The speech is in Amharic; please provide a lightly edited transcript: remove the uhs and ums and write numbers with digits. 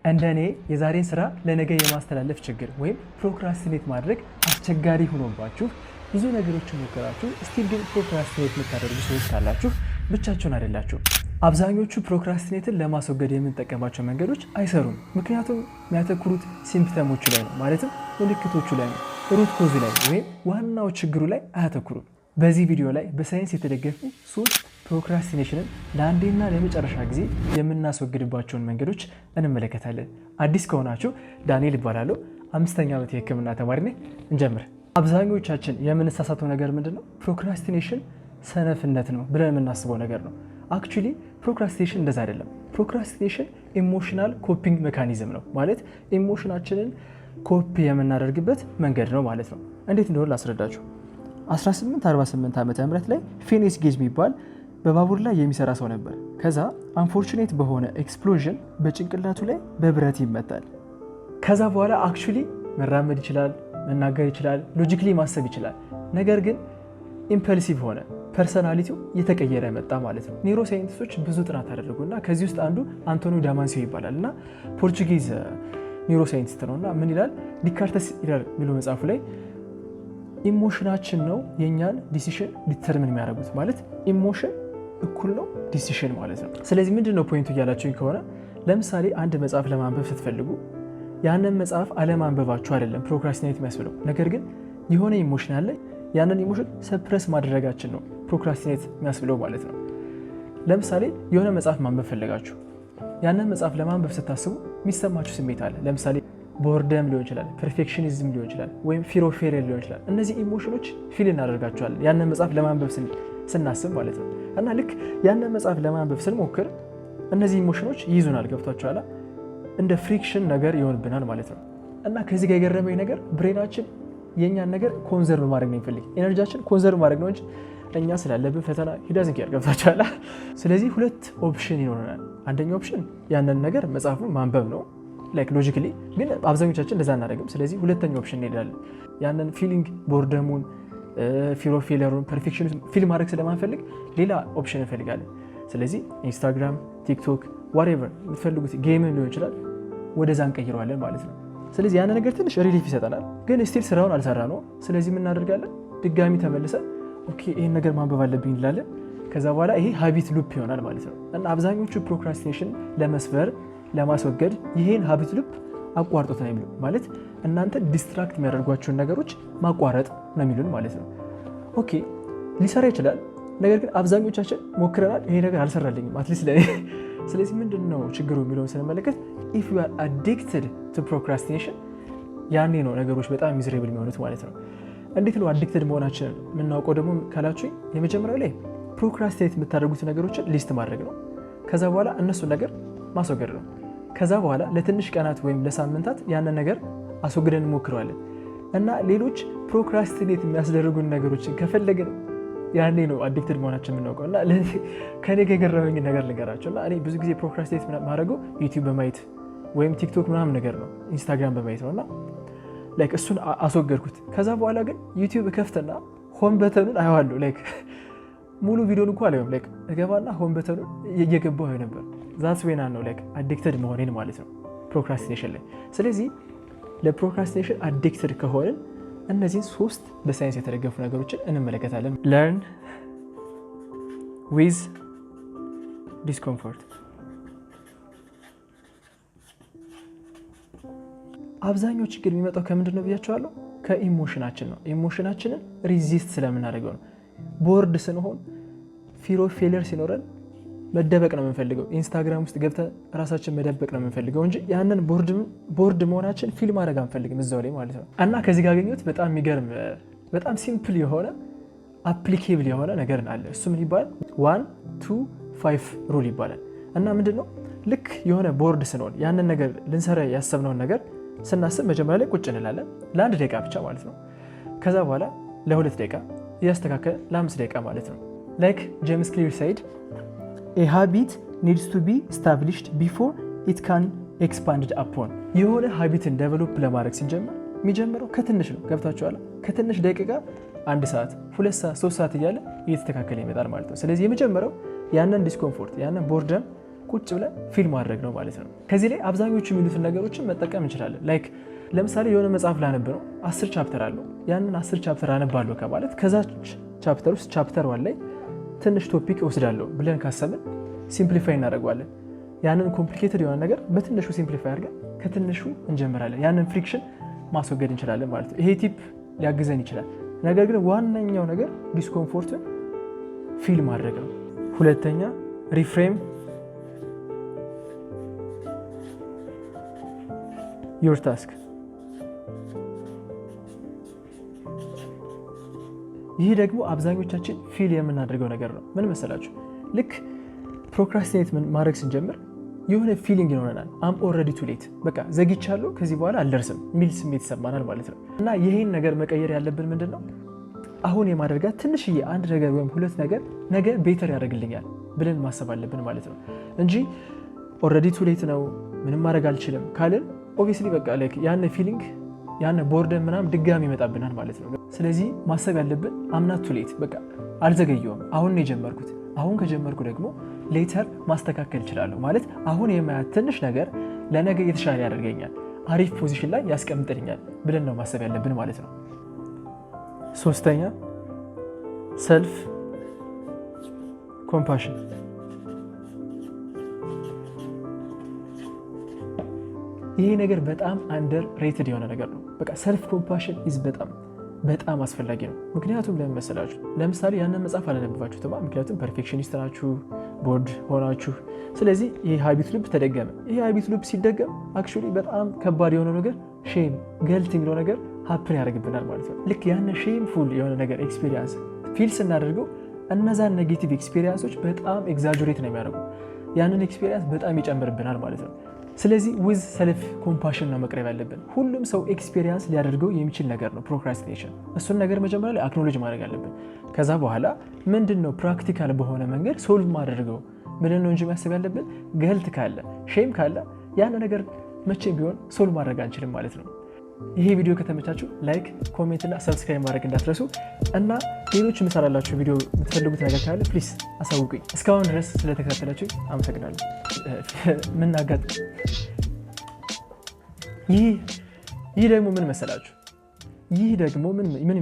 እንደኔ የዛሬን ስራ ለነገ የማስተላለፍ ችግር ወይም ፕሮክራስቲኔት ማድረግ አስቸጋሪ ሆኖባችሁ ብዙ ነገሮችን ሞከራችሁ ስቲል ግን ፕሮክራስቲኔት የምታደርጉ ሰዎች ካላችሁ ብቻችሁን አይደላችሁም። አብዛኞቹ ፕሮክራስቲኔትን ለማስወገድ የምንጠቀማቸው መንገዶች አይሰሩም። ምክንያቱም የሚያተኩሩት ሲምፕተሞቹ ላይ ነው፣ ማለትም ምልክቶቹ ላይ ነው፣ ሩት ኮዙ ላይ ወይም ዋናው ችግሩ ላይ አያተኩሩም። በዚህ ቪዲዮ ላይ በሳይንስ የተደገፉ 3 ፕሮክራስቲኔሽንን ለአንዴና ለመጨረሻ ጊዜ የምናስወግድባቸውን መንገዶች እንመለከታለን። አዲስ ከሆናችሁ ዳንኤል ይባላለሁ፣ 5ኛ ዓመት የህክምና ተማሪ ነኝ። እንጀምር። አብዛኞቻችን የምንሳሳተው ነገር ምንድነው? ፕሮክራስቲኔሽን ሰነፍነት ነው ብለን የምናስበው ነገር ነው። አክቹሊ ፕሮክራስቲኔሽን እንደዛ አይደለም። ፕሮክራስቲኔሽን ኢሞሽናል ኮፒንግ ሜካኒዝም ነው። ማለት ኢሞሽናችንን ኮፒ የምናደርግበት መንገድ ነው ማለት ነው። እንዴት እንደሆነ ላስረዳችሁ። 1848 ዓመተ ምህረት ላይ ፊኒስ ጌጅ የሚባል በባቡር ላይ የሚሰራ ሰው ነበር። ከዛ አንፎርቹኔት በሆነ ኤክስፕሎዥን በጭንቅላቱ ላይ በብረት ይመታል። ከዛ በኋላ አክቹሊ መራመድ ይችላል፣ መናገር ይችላል፣ ሎጂክሊ ማሰብ ይችላል። ነገር ግን ኢምፐልሲቭ ሆነ፣ ፐርሰናሊቲው እየተቀየረ መጣ ማለት ነው። ኒውሮ ሳይንቲስቶች ብዙ ጥናት አደረጉና ከዚህ ውስጥ አንዱ አንቶኒዮ ዳማሲዮ ይባላል እና ፖርቹጊዝ ኒውሮ ሳይንቲስት ነው። እና ምን ይላል ዲካርተስ ይላል የሚለው መጽሐፉ ላይ ኢሞሽናችን ነው የኛን ዲሲሽን ዲተርሚን የሚያደርጉት። ማለት ኢሞሽን እኩል ነው ዲሲሽን ማለት ነው። ስለዚህ ምንድነው ፖይንቱ እያላችሁኝ ከሆነ ለምሳሌ አንድ መጽሐፍ ለማንበብ ስትፈልጉ ያንን መጽሐፍ አለማንበባችሁ አይደለም ፕሮክራስቲኔት የሚያስብለው፣ ነገር ግን የሆነ ኢሞሽን አለ፣ ያንን ኢሞሽን ሰፕረስ ማድረጋችን ነው ፕሮክራስቲኔት የሚያስብለው ማለት ነው። ለምሳሌ የሆነ መጽሐፍ ማንበብ ፈለጋችሁ፣ ያንን መጽሐፍ ለማንበብ ስታስቡ የሚሰማችሁ ስሜት አለ። ለምሳሌ ቦርደም ሊሆን ይችላል፣ ፐርፌክሽኒዝም ሊሆን ይችላል፣ ወይም ፊር ኦፍ ፌሊየር ሊሆን ይችላል። እነዚህ ኢሞሽኖች ፊል እናደርጋቸዋለን ያንን መጽሐፍ ለማንበብ ስናስብ ማለት ነው። እና ልክ ያንን መጽሐፍ ለማንበብ ስንሞክር እነዚህ ኢሞሽኖች ይይዙናል። ገብቷችኋል? እንደ ፍሪክሽን ነገር ይሆንብናል ማለት ነው። እና ከዚህ ጋር የገረመኝ ነገር ብሬናችን የኛን ነገር ኮንዘርቭ ማድረግ ነው የሚፈልግ፣ ኤነርጂያችን ኮንዘርቭ ማድረግ ነው እንጂ እኛ ስላለብን ፈተና ሂዳዝን ኬር። ገብቷችኋል? ስለዚህ 2 ኦፕሽን ይኖረናል። አንደኛው ኦፕሽን ያንን ነገር መጽሐፉን ማንበብ ነው ላይክ ሎጂካሊ፣ ግን አብዛኞቻችን እንደዛ እናደርግም። ስለዚህ ሁለተኛው ኦፕሽን እንሄዳለን። ያንን ፊሊንግ ቦርደሙን፣ ፊር ኦፍ ፌሊየሩን፣ ፐርፌክሽን ፊል ማድረግ ስለማንፈልግ ሌላ ኦፕሽን እንፈልጋለን። ስለዚህ ኢንስታግራም፣ ቲክቶክ፣ ዋትኤቨር የምትፈልጉት ጌምም ሊሆን ይችላል፣ ወደዛ እንቀይረዋለን ማለት ነው። ስለዚህ ያንን ነገር ትንሽ ሪሊፍ ይሰጠናል፣ ግን ስቲል ስራውን አልሰራ ነው። ስለዚህ ምን እናደርጋለን? ድጋሚ ተመልሰን ኦኬ ይሄን ነገር ማንበብ አለብኝ እንላለን። ከዛ በኋላ ይሄ ሃቢት ሉፕ ይሆናል ማለት ነው። እና አብዛኞቹ ፕሮክራስቲኔሽን ለመስበር ለማስወገድ ይሄን ሃቢት ሉፕ አቋርጦት ነው የሚሉን። ማለት እናንተ ዲስትራክት የሚያደርጓቸውን ነገሮች ማቋረጥ ነው የሚሉን ማለት ነው። ኦኬ ሊሰራ ይችላል፣ ነገር ግን አብዛኞቻችን ሞክረናል፣ ይሄ ነገር አልሰራልኝም አትሊስት ለኔ። ስለዚህ ምንድነው ችግሩ የሚለውን ስንመለከት if you are addicted to procrastination ያኔ ነው ነገሮች በጣም ሚዝሬብል የሚሆኑት ማለት ነው። እንዴት ነው አዲክትድ መሆናችንን የምናውቀው ደግሞ ካላችሁ የመጀመሪያው ላይ ፕሮክራስቲኔት የምታደርጉት ነገሮችን ሊስት ማድረግ ነው። ከዛ በኋላ እነሱን ነገር ማስወገድ ነው። ከዛ በኋላ ለትንሽ ቀናት ወይም ለሳምንታት ያንን ነገር አስወግደን እንሞክረዋለን። እና ሌሎች ፕሮክራስቲኔት የሚያስደርጉን ነገሮችን ከፈለግን ያኔ ነው አዲክትድ መሆናችን የምናውቀው። እና ከኔ ከገረመኝ ነገር ልንገራቸው። እና እኔ ብዙ ጊዜ ፕሮክራስቲኔት ማድረገው ዩቲዩብ በማየት ወይም ቲክቶክ ምናምን ነገር ነው፣ ኢንስታግራም በማየት ነው። እና ላይክ እሱን አስወገድኩት። ከዛ በኋላ ግን ዩቲዩብ ከፍተና ሆም በተኑን አየዋለሁ። ላይክ ሙሉ ቪዲዮን እንኳን አላየውም። ላይክ እገባና ሆም በተኑን እየገባሁ ነበር። ዛትስ ዌና ነው ላይክ አዲክትድ መሆኔን ማለት ነው ፕሮክራስቲኔሽን ላይ። ስለዚህ ለፕሮክራስቲኔሽን አዲክትድ ከሆንን እነዚህን 3 በሳይንስ የተደገፉ ነገሮችን እንመለከታለን። ለርን ዊዝ ዲስኮምፎርት። አብዛኛው ችግር የሚመጣው ከምንድን ነው ብያቸዋለሁ? ከኢሞሽናችን ነው። ኢሞሽናችንን ሪዚስት ስለምናደርገው ነው። ቦርድ ስንሆን፣ ፊር ኦፍ ፌሊየር ሲኖረን መደበቅ ነው የምንፈልገው። ኢንስታግራም ውስጥ ገብተን ራሳችን መደበቅ ነው የምንፈልገው እንጂ ያንን ቦርድ መሆናችን ፊል ማድረግ አንፈልግም እዛው ላይ ማለት ነው። እና ከዚህ ጋር አገኘሁት በጣም የሚገርም በጣም ሲምፕል የሆነ አፕሊኬብል የሆነ ነገር አለ። እሱ ምን ይባላል? 1 2 5 ሩል ይባላል። እና ምንድነው ልክ የሆነ ቦርድ ስንሆን ያንን ነገር ልንሰራ ያሰብነውን ነገር ስናስብ መጀመሪያ ላይ ቁጭ እንላለን ለ1 ደቂቃ ብቻ ማለት ነው። ከዛ በኋላ ለ2 ደቂቃ እያስተካከለ ለ5 ደቂቃ ማለት ነው። ላይክ ጄምስ ክሊር ሳይድ a habit needs to be established before it can expanded upon። የሆነ ሃቢትን ዴቨሎፕ ለማድረግ ሲጀምር የሚጀምረው ከትንሽ ነው። ገብታችኋል? ከትንሽ ደቂቃ 1 ሰዓት 2 ሰዓት 3 ሰዓት እያለ እየተስተካከለ ይመጣል ማለት ነው። ስለዚህ የመጀመሪያው ያንን ዲስኮምፎርት ያንን ቦርደም ቁጭ ብለን ፊል ማድረግ ነው ማለት ነው። ከዚህ ላይ አብዛኞቹ የሚሉትን ነገሮችን መጠቀም እንችላለን። ላይክ ለምሳሌ የሆነ መጽሐፍ ላነብ ነው፣ 10 ቻፕተር አለው። ያንን 10 ቻፕተር አነባለሁ ከማለት ከዛ ቻፕተር ውስጥ ቻፕተር 1 ላይ ትንሽ ቶፒክ እወስዳለሁ ብለን ካሰብን ሲምፕሊፋይ እናደርገዋለን። ያንን ኮምፕሊኬትድ የሆነ ነገር በትንሹ ሲምፕሊፋይ አድርገን ከትንሹ እንጀምራለን። ያንን ፍሪክሽን ማስወገድ እንችላለን ማለት ነው። ይሄ ቲፕ ሊያግዘን ይችላል። ነገር ግን ዋነኛው ነገር ዲስኮምፎርትን ፊል ማድረግ ነው። ሁለተኛ ሪፍሬም ዮር ታስክ። ይህ ደግሞ አብዛኞቻችን ፊል የምናደርገው ነገር ነው። ምን መሰላችሁ? ልክ ፕሮክራስቲኔት ማድረግ ስንጀምር የሆነ ፊሊንግ ይኖረናል። አም ኦልሬዲ ቱ ሌት፣ በቃ ዘግቻለሁ፣ ከዚህ በኋላ አልደርስም የሚል ስሜት ይሰማናል ማለት ነው። እና ይሄን ነገር መቀየር ያለብን ምንድን ነው? አሁን የማደርጋት ትንሽዬ አንድ ነገር ወይም ሁለት ነገር ነገ ቤተር ያደርግልኛል ብለን ማሰብ አለብን ማለት ነው እንጂ ኦልሬዲ ቱ ሌት ነው ምንም ማድረግ አልችልም ካልን ኦብቪየስሊ በቃ ላይክ ያን ፊሊንግ ያን ቦርደም ምናምን ድጋሚ ይመጣብናል ማለት ነው። ስለዚህ ማሰብ ያለብን አምናት ቱ ሌት፣ በቃ አልዘገየውም፣ አሁን ነው የጀመርኩት። አሁን ከጀመርኩ ደግሞ ሌተር ማስተካከል እችላለሁ ማለት አሁን የማያት ትንሽ ነገር ለነገ የተሻለ ያደርገኛል፣ አሪፍ ፖዚሽን ላይ ያስቀምጥልኛል ብለን ነው ማሰብ ያለብን ማለት ነው። ሶስተኛ ሰልፍ ኮምፓሽን። ይሄ ነገር በጣም አንደር ሬትድ የሆነ ነገር ነው። በቃ ሰልፍ ኮምፓሽን ኢዝ በጣም አስፈላጊ ነው። ምክንያቱም ለምን መሰላችሁ? ለምሳሌ ያንን መጽሐፍ አላነበባችሁትም፣ ምክንያቱም ፐርፌክሽኒስት ናችሁ፣ ቦርድ ሆናችሁ። ስለዚህ ይሄ ሃቢት ሉፕ ተደገመ። ይሄ ሃቢት ሉፕ ሲደገም አክቹዋሊ በጣም ከባድ የሆነ ነገር ሼም፣ ገልት የሚለው ነገር ሀፕን ያደርግብናል ማለት ነው። ልክ ያን ሼም ፉል የሆነ ነገር ኤክስፔሪንስ ፊል ስናደርገው እነዛን ኔጌቲቭ ኤክስፔሪንሶች በጣም ኤግዛጀሬት ነው የሚያደርጉ፣ ያንን ኤክስፔሪንስ በጣም ይጨምርብናል ማለት ነው። ስለዚህ ዊዝ ሰልፍ ኮምፓሽን ነው መቅረብ ያለብን። ሁሉም ሰው ኤክስፔሪንስ ሊያደርገው የሚችል ነገር ነው ፕሮክራስቲኔሽን። እሱን ነገር መጀመሪያ ላይ አክኖሎጅ ማድረግ አለብን። ከዛ በኋላ ምንድን ነው ፕራክቲካል በሆነ መንገድ ሶልቭ ማድረገው ብለን ነው እንጂ ማሰብ ያለብን። ገልት ካለ ሼም ካለ ያን ነገር መቼም ቢሆን ሶልቭ ማድረግ አንችልም ማለት ነው። ይሄ ቪዲዮ ከተመቻችሁ ላይክ፣ ኮሜንት እና ሰብስክራይብ ማድረግ እንዳትረሱ እና ሌሎች የምሰራላችሁ ቪዲዮ የምትፈልጉት ነገር ካለ ፕሊዝ አሳውቁኝ። እስካሁን ድረስ ስለተከታተላችሁ አመሰግናለሁ። ይህ ደግሞ ምን መሰላችሁ? ይህ ደግሞ ምን